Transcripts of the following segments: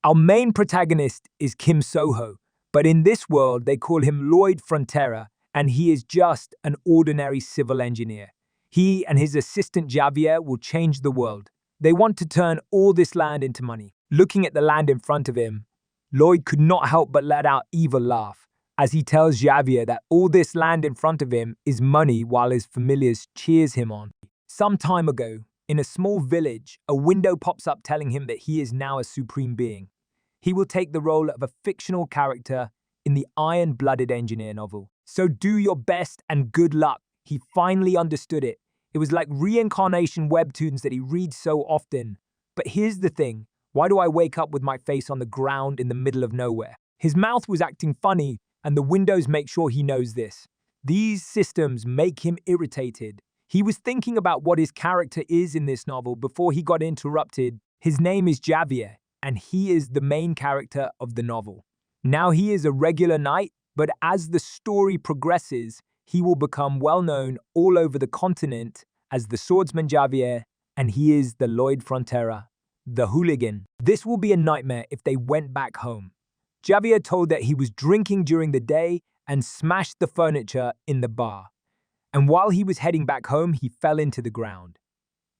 Our main protagonist is Kim Soho, but in this world they call him Lloyd Frontera, and he is just an ordinary civil engineer. He and his assistant Javier will change the world. They want to turn all this land into money. Looking at the land in front of him, Lloyd could not help but let out an evil laugh as he tells Javier that all this land in front of him is money while his familiars cheers him on. Some time ago, in a small village, a window pops up telling him that he is now a supreme being. He will take the role of a fictional character in the Iron-Blooded Engineer novel. So do your best and good luck. He finally understood it. It was like reincarnation webtoons that he reads so often. But here's the thing. Why do I wake up with my face on the ground in the middle of nowhere? His mouth was acting funny, and the windows make sure he knows this. These systems make him irritated. He was thinking about what his character is in this novel before he got interrupted. His name is Javier, and he is the main character of the novel. Now he is a regular knight, but as the story progresses, he will become well known all over the continent as the swordsman Javier, and he is the Lloyd Frontera, the hooligan. This will be a nightmare if they went back home. Javier told that he was drinking during the day and smashed the furniture in the bar. And while he was heading back home, he fell into the ground.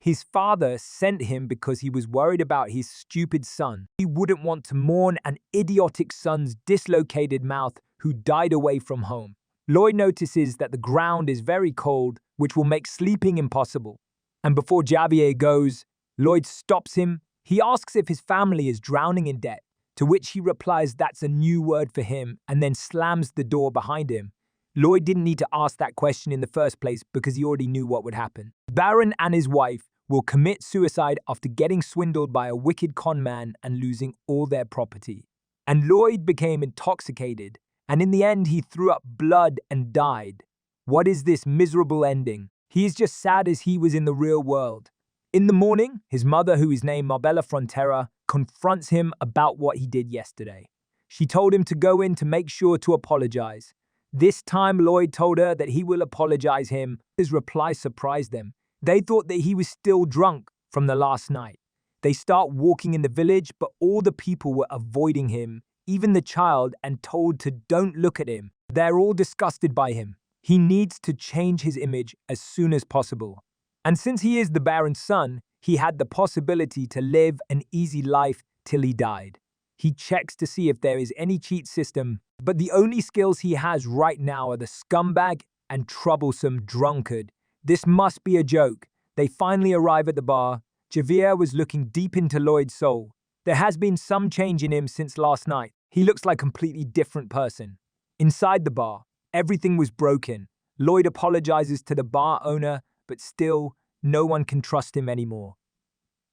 His father sent him because he was worried about his stupid son. He wouldn't want to mourn an idiotic son's dislocated mouth who died away from home. Lloyd notices that the ground is very cold, which will make sleeping impossible. And before Javier goes, Lloyd stops him. He asks if his family is drowning in debt, to which he replies that's a new word for him and then slams the door behind him. Lloyd didn't need to ask that question in the first place because he already knew what would happen. Baron and his wife will commit suicide after getting swindled by a wicked con man and losing all their property. And Lloyd became intoxicated, and in the end he threw up blood and died. What is this miserable ending? He is just sad as he was in the real world. In the morning, his mother, who is named Marbella Frontera, confronts him about what he did yesterday. She told him to go in to make sure to apologize. This time Lloyd told her that he will apologize him. His reply surprised them. They thought that he was still drunk from the last night. They start walking in the village, but all the people were avoiding him, even the child, and told to don't look at him. They're all disgusted by him. He needs to change his image as soon as possible. And since he is the Baron's son, he had the possibility to live an easy life till he died. He checks to see if there is any cheat system, but the only skills he has right now are the scumbag and troublesome drunkard. This must be a joke. They finally arrive at the bar. Javier was looking deep into Lloyd's soul. There has been some change in him since last night. He looks like a completely different person. Inside the bar, everything was broken. Lloyd apologizes to the bar owner, but still, no one can trust him anymore.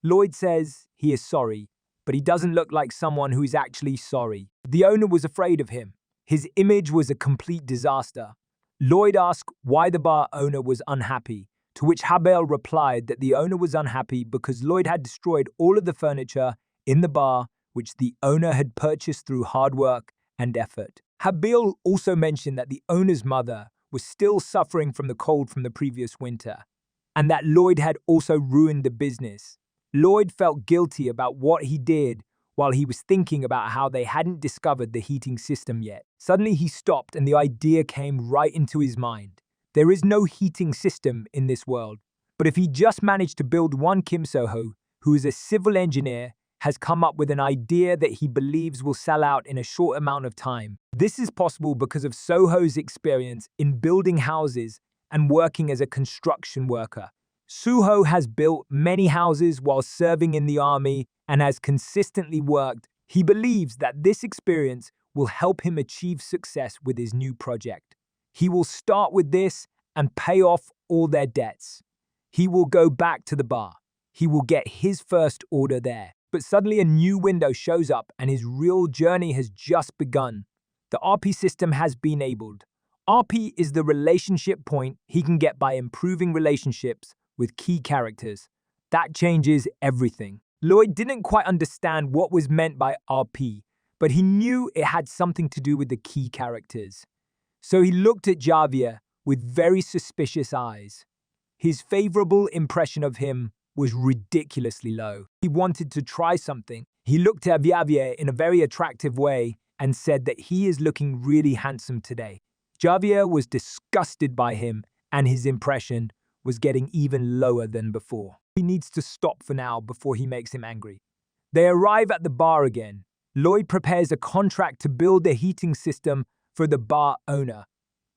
Lloyd says he is sorry, but he doesn't look like someone who is actually sorry. The owner was afraid of him. His image was a complete disaster. Lloyd asked why the bar owner was unhappy, to which Habel replied that the owner was unhappy because Lloyd had destroyed all of the furniture in the bar, which the owner had purchased through hard work and effort. Habel also mentioned that the owner's mother was still suffering from the cold from the previous winter, and that Lloyd had also ruined the business. Lloyd felt guilty about what he did while he was thinking about how they hadn't discovered the heating system yet. Suddenly he stopped and the idea came right into his mind. There is no heating system in this world, but if he just managed to build one, Kim Soho, who is a civil engineer, has come up with an idea that he believes will sell out in a short amount of time. This is possible because of Soho's experience in building houses and working as a construction worker. Soho has built many houses while serving in the army and has consistently worked. He believes that this experience will help him achieve success with his new project. He will start with this and pay off all their debts. He will go back to the bar. He will get his first order there. But suddenly a new window shows up and his real journey has just begun. The RP system has been enabled. RP is the relationship point he can get by improving relationships with key characters. That changes everything. Lloyd didn't quite understand what was meant by RP, but he knew it had something to do with the key characters. So he looked at Javier with very suspicious eyes. His favorable impression of him was ridiculously low. He wanted to try something. He looked at Javier in a very attractive way and said that he is looking really handsome today. Javier was disgusted by him, and his impression was getting even lower than before. He needs to stop for now before he makes him angry. They arrive at the bar again. Lloyd prepares a contract to build a heating system for the bar owner.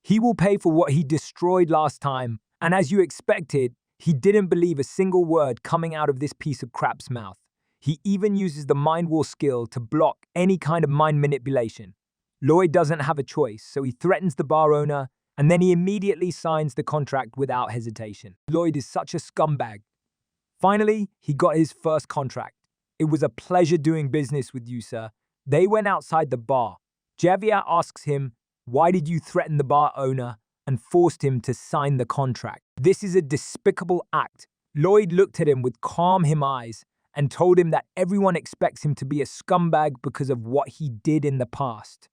He will pay for what he destroyed last time, and as you expected, he didn't believe a single word coming out of this piece of crap's mouth. He even uses the mind war skill to block any kind of mind manipulation. Lloyd doesn't have a choice, so he threatens the bar owner, and then he immediately signs the contract without hesitation. Lloyd is such a scumbag. Finally, he got his first contract. It was a pleasure doing business with you, sir. They went outside the bar. Javier asks him, "Why did you threaten the bar owner?" and forced him to sign the contract. This is a despicable act. Lloyd looked at him with calm eyes and told him that everyone expects him to be a scumbag because of what he did in the past.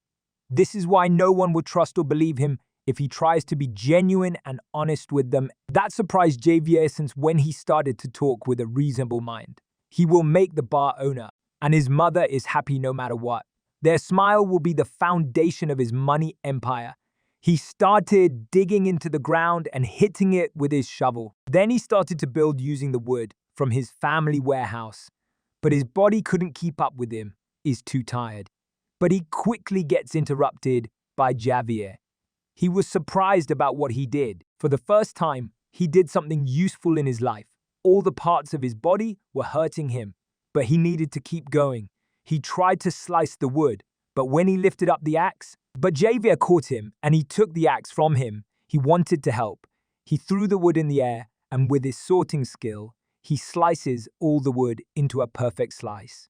This is why no one will trust or believe him if he tries to be genuine and honest with them. That surprised Javier since when he started to talk with a reasonable mind. He will make the bar owner, and his mother is happy no matter what. Their smile will be the foundation of his money empire. He started digging into the ground and hitting it with his shovel. Then he started to build using the wood from his family warehouse. But his body couldn't keep up with him. He's too tired. But he quickly gets interrupted by Javier. He was surprised about what he did. For the first time, he did something useful in his life. All the parts of his body were hurting him, but he needed to keep going. He tried to slice the wood, but when he lifted up the axe, Javier caught him and he took the axe from him. He wanted to help. He threw the wood in the air, and with his sorting skill, he slices all the wood into a perfect slice.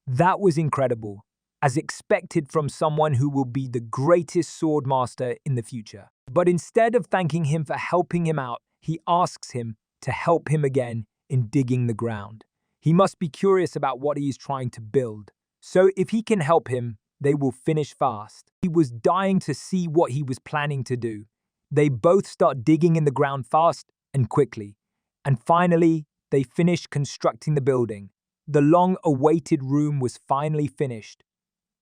That was incredible, as expected from someone who will be the greatest sword master in the future. But instead of thanking him for helping him out, he asks him to help him again in digging the ground. He must be curious about what he is trying to build. So if he can help him, they will finish fast. He was dying to see what he was planning to do. They both start digging in the ground fast and quickly. And finally, they finished constructing the building. The long-awaited room was finally finished,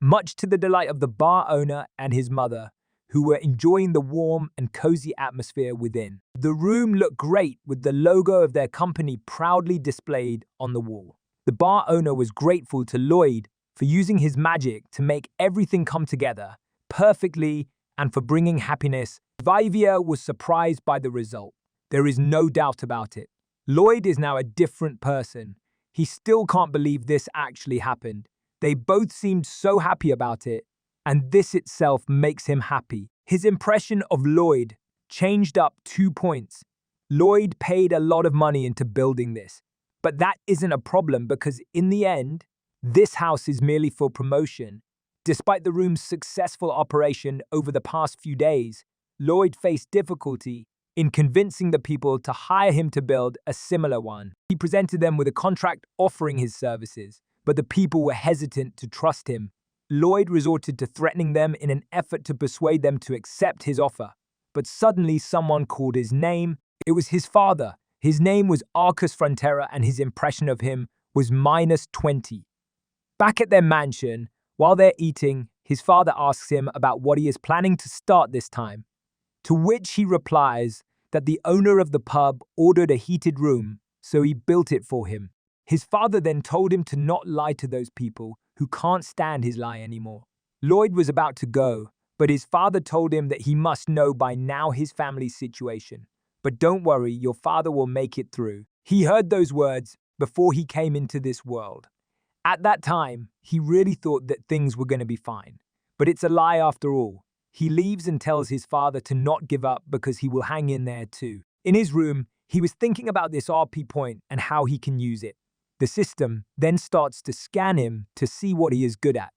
much to the delight of the bar owner and his mother, who were enjoying the warm and cozy atmosphere within. The room looked great with the logo of their company proudly displayed on the wall. The bar owner was grateful to Lloyd for using his magic to make everything come together perfectly and for bringing happiness. Javier was surprised by the result. There is no doubt about it. Lloyd is now a different person. He still can't believe this actually happened. They both seemed so happy about it, and this itself makes him happy. His impression of Lloyd changed up 2 points. Lloyd paid a lot of money into building this, but that isn't a problem because in the end, this house is merely for promotion. Despite the room's successful operation over the past few days, Lloyd faced difficulty in convincing the people to hire him to build a similar one. He presented them with a contract offering his services, but the people were hesitant to trust him. Lloyd resorted to threatening them in an effort to persuade them to accept his offer. But suddenly someone called his name. It was his father. His name was Arcus Frontera and his impression of him was -20. Back at their mansion, while they're eating, his father asks him about what he is planning to start this time, to which he replies that the owner of the pub ordered a heated room, so he built it for him. His father then told him to not lie to those people who can't stand his lie anymore. Lloyd was about to go, but his father told him that he must know by now his family's situation. But don't worry, your father will make it through. He heard those words before he came into this world. At that time, he really thought that things were going to be fine. But it's a lie after all. He leaves and tells his father to not give up because he will hang in there too. In his room, he was thinking about this RP point and how he can use it. The system then starts to scan him to see what he is good at.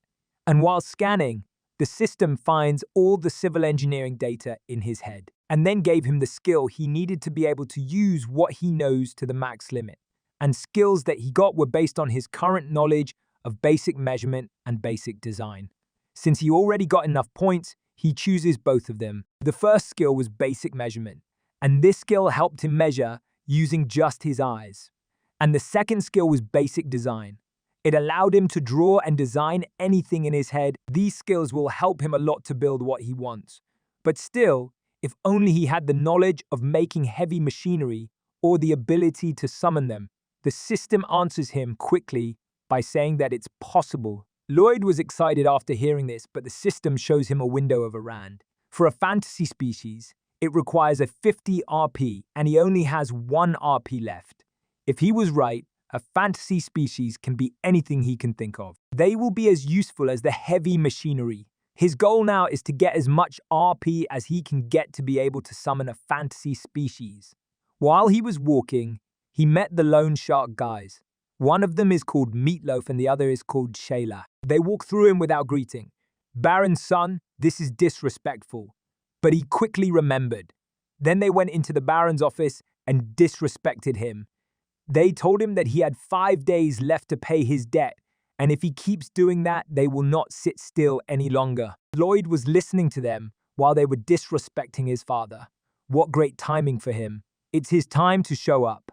And while scanning, the system finds all the civil engineering data in his head and then gave him the skill he needed to be able to use what he knows to the max limit. And skills that he got were based on his current knowledge of basic measurement and basic design. Since he already got enough points, he chooses both of them. The first skill was basic measurement, and this skill helped him measure using just his eyes. And the second skill was basic design. It allowed him to draw and design anything in his head. These skills will help him a lot to build what he wants. But still, if only he had the knowledge of making heavy machinery or the ability to summon them. The system answers him quickly by saying that it's possible. Lloyd was excited after hearing this, but the system shows him a window of a rand. For a fantasy species, it requires a 50 RP, and he only has 1 RP left. If he was right, a fantasy species can be anything he can think of. They will be as useful as the heavy machinery. His goal now is to get as much RP as he can get to be able to summon a fantasy species. While he was walking, he met the loan shark guys. One of them is called Meatloaf and the other is called Shayla. They walk through him without greeting. Baron's son, this is disrespectful. But he quickly remembered. Then they went into the Baron's office and disrespected him. They told him that he had 5 days left to pay his debt, and if he keeps doing that, they will not sit still any longer. Lloyd was listening to them while they were disrespecting his father. What great timing for him. It's his time to show up.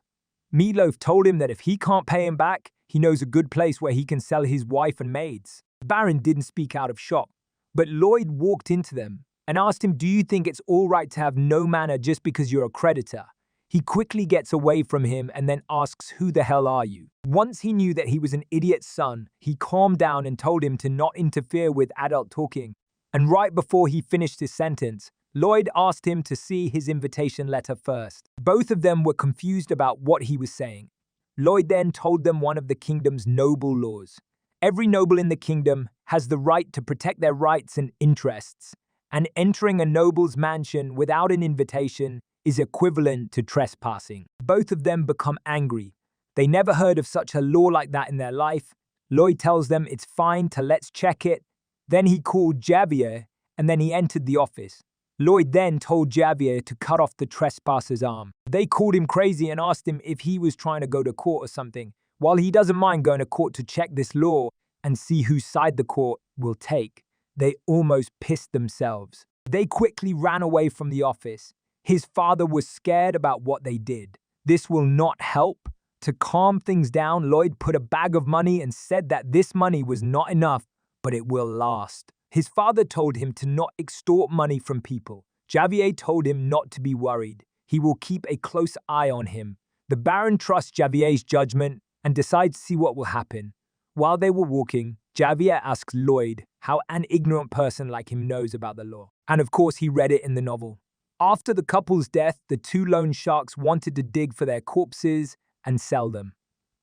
Meatloaf told him that if he can't pay him back, he knows a good place where he can sell his wife and maids. Baron didn't speak out of shock, but Lloyd walked into them and asked him, "Do you think it's all right to have no manner just because you're a creditor?" He quickly gets away from him and then asks, "Who the hell are you?" Once he knew that he was an idiot's son, he calmed down and told him to not interfere with adult talking. And right before he finished his sentence, Lloyd asked him to see his invitation letter first. Both of them were confused about what he was saying. Lloyd then told them one of the kingdom's noble laws. Every noble in the kingdom has the right to protect their rights and interests, and entering a noble's mansion without an invitation is equivalent to trespassing. Both of them become angry. They never heard of such a law like that in their life. Lloyd tells them it's fine to let's check it. Then he called Javier, and then he entered the office. Lloyd then told Javier to cut off the trespasser's arm. They called him crazy and asked him if he was trying to go to court or something. While he doesn't mind going to court to check this law and see whose side the court will take, they almost pissed themselves. They quickly ran away from the office. His father was scared about what they did. This will not help. To calm things down, Lloyd put a bag of money and said that this money was not enough, but it will last. His father told him to not extort money from people. Javier told him not to be worried. He will keep a close eye on him. The Baron trusts Javier's judgment and decides to see what will happen. While they were walking, Javier asks Lloyd how an ignorant person like him knows about the law. And of course, he read it in the novel. After the couple's death, the 2 loan sharks wanted to dig for their corpses and sell them.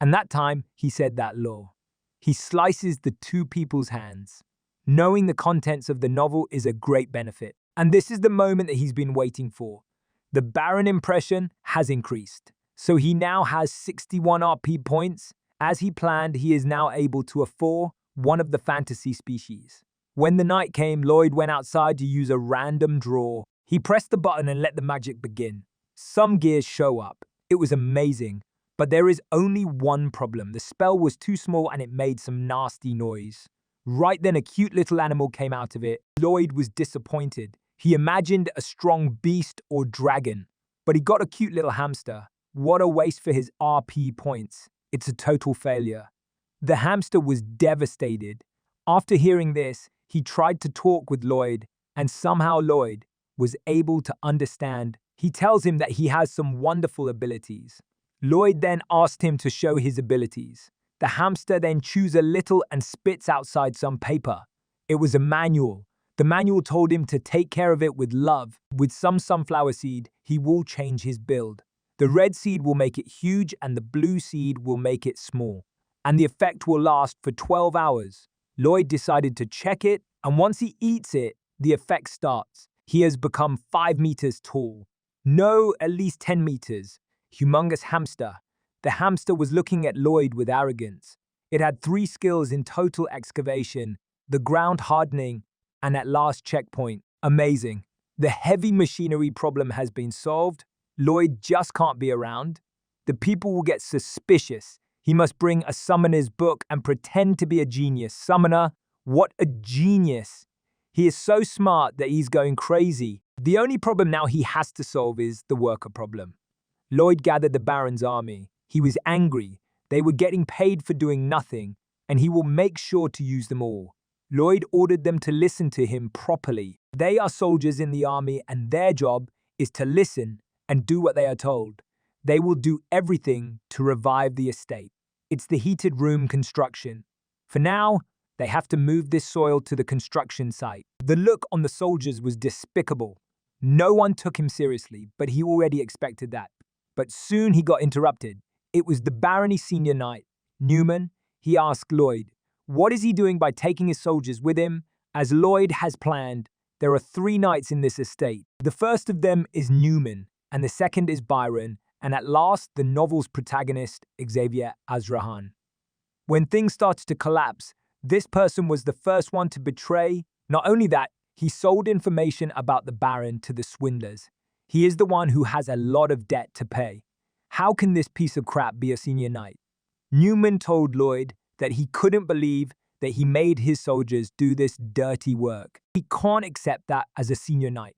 And that time, he said that law. He slices the 2 people's hands. Knowing the contents of the novel is a great benefit. And this is the moment that he's been waiting for. The Baron impression has increased. So he now has 61 RP points. As he planned, he is now able to afford one of the fantasy species. When the night came, Lloyd went outside to use a random draw. He pressed the button and let the magic begin. Some gears show up. It was amazing. But there is only one problem. The spell was too small and it made some nasty noise. Right then, a cute little animal came out of it. Lloyd was disappointed. He imagined a strong beast or dragon, but he got a cute little hamster. What a waste for his RP points. It's a total failure. The hamster was devastated. After hearing this, he tried to talk with Lloyd, and somehow Lloyd was able to understand. He tells him that he has some wonderful abilities. Lloyd then asked him to show his abilities. The hamster then chews a little and spits outside some paper. It was a manual. The manual told him to take care of it with love. With some sunflower seed, he will change his build. The red seed will make it huge and the blue seed will make it small. And the effect will last for 12 hours. Lloyd decided to check it, and once he eats it, the effect starts. He has become 5 meters tall. No, at least 10 meters. Humongous hamster. The hamster was looking at Lloyd with arrogance. It had 3 skills in total: excavation, the ground hardening, and at last checkpoint. Amazing. The heavy machinery problem has been solved. Lloyd just can't be around. The people will get suspicious. He must bring a summoner's book and pretend to be a genius. Summoner? What a genius. He is so smart that he's going crazy. The only problem now he has to solve is the worker problem. Lloyd gathered the Baron's army. He was angry. They were getting paid for doing nothing, and he will make sure to use them all. Lloyd ordered them to listen to him properly. They are soldiers in the army, and their job is to listen and do what they are told. They will do everything to revive the estate. It's the heated room construction. For now, they have to move this soil to the construction site. The look on the soldiers was despicable. No one took him seriously, but he already expected that. But soon he got interrupted. It was the barony senior knight, Newman. He asked Lloyd, what is he doing by taking his soldiers with him? As Lloyd has planned, there are 3 knights in this estate. The first of them is Newman, and the second is Byron, and at last, the novel's protagonist, Xavier Azrahan. When things started to collapse, this person was the first one to betray. Not only that, he sold information about the Baron to the swindlers. He is the one who has a lot of debt to pay. How can this piece of crap be a senior knight? Newman told Lloyd that he couldn't believe that he made his soldiers do this dirty work. He can't accept that as a senior knight.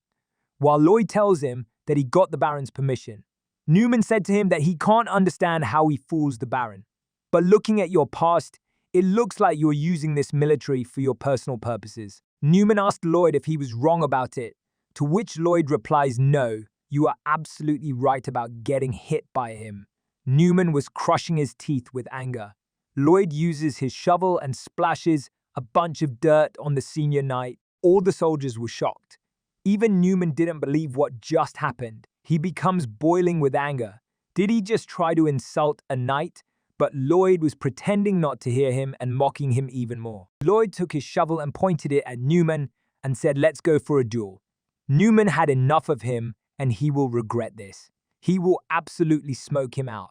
While Lloyd tells him that he got the Baron's permission, Newman said to him that he can't understand how he fools the Baron. But looking at your past, it looks like you're using this military for your personal purposes. Newman asked Lloyd if he was wrong about it, to which Lloyd replies, no, you are absolutely right about getting hit by him. Newman was crushing his teeth with anger. Lloyd uses his shovel and splashes a bunch of dirt on the senior knight. All the soldiers were shocked. Even Newman didn't believe what just happened. He becomes boiling with anger. Did he just try to insult a knight? But Lloyd was pretending not to hear him and mocking him even more. Lloyd took his shovel and pointed it at Newman and said, let's go for a duel. Newman had enough of him, and he will regret this. He will absolutely smoke him out.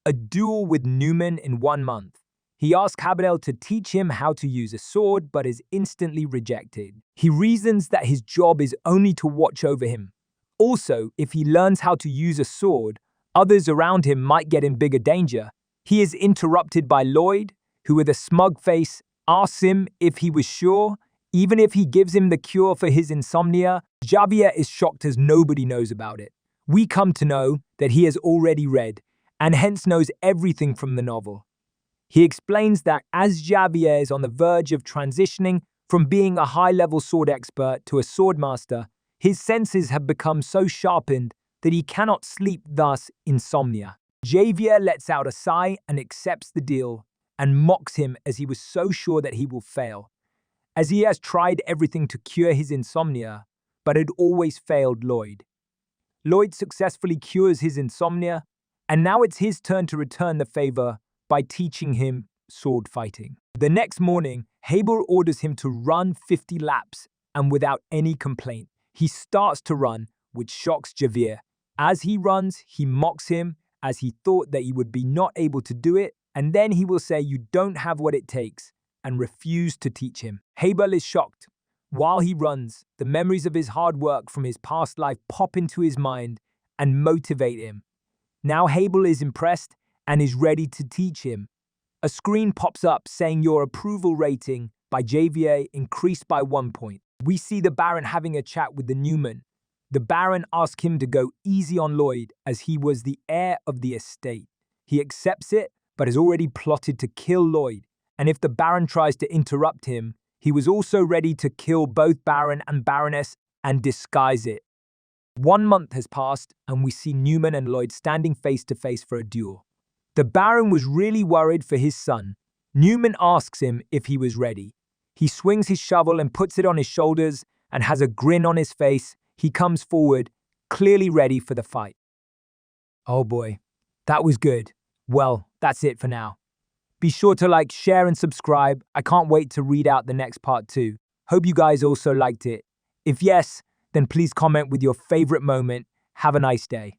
A duel with Newman in 1 month. He asked Habadell to teach him how to use a sword, but is instantly rejected. He reasons that his job is only to watch over him. Also, if he learns how to use a sword, others around him might get in bigger danger. He is interrupted by Lloyd, who with a smug face asks him if he was sure, even if he gives him the cure for his insomnia. Javier is shocked as nobody knows about it. We come to know that he has already read, and hence knows everything from the novel. He explains that as Javier is on the verge of transitioning from being a high-level sword expert to a swordmaster, his senses have become so sharpened that he cannot sleep, thus insomnia. Javier lets out a sigh and accepts the deal and mocks him as he was so sure that he will fail, as he has tried everything to cure his insomnia, but had always failed Lloyd. Lloyd successfully cures his insomnia, and now it's his turn to return the favor by teaching him sword fighting. The next morning, Haber orders him to run 50 laps, and without any complaint, he starts to run, which shocks Javier. As he runs, he mocks him, as he thought that he would be not able to do it, and then he will say you don't have what it takes, and refuse to teach him. Haber is shocked. While he runs, the memories of his hard work from his past life pop into his mind and motivate him. Now Haber is impressed and is ready to teach him. A screen pops up saying your approval rating by Javier increased by 1 point. We see the Baron having a chat with the Newman. The Baron asks him to go easy on Lloyd as he was the heir of the estate. He accepts it, but has already plotted to kill Lloyd. And if the Baron tries to interrupt him, he was also ready to kill both Baron and Baroness and disguise it. 1 month has passed, and we see Newman and Lloyd standing face to face for a duel. The Baron was really worried for his son. Newman asks him if he was ready. He swings his shovel and puts it on his shoulders and has a grin on his face. He comes forward, clearly ready for the fight. Oh boy, that was good. Well, that's it for now. Be sure to like, share, and subscribe. I can't wait to read out the next part too. Hope you guys also liked it. If yes, then please comment with your favorite moment. Have a nice day.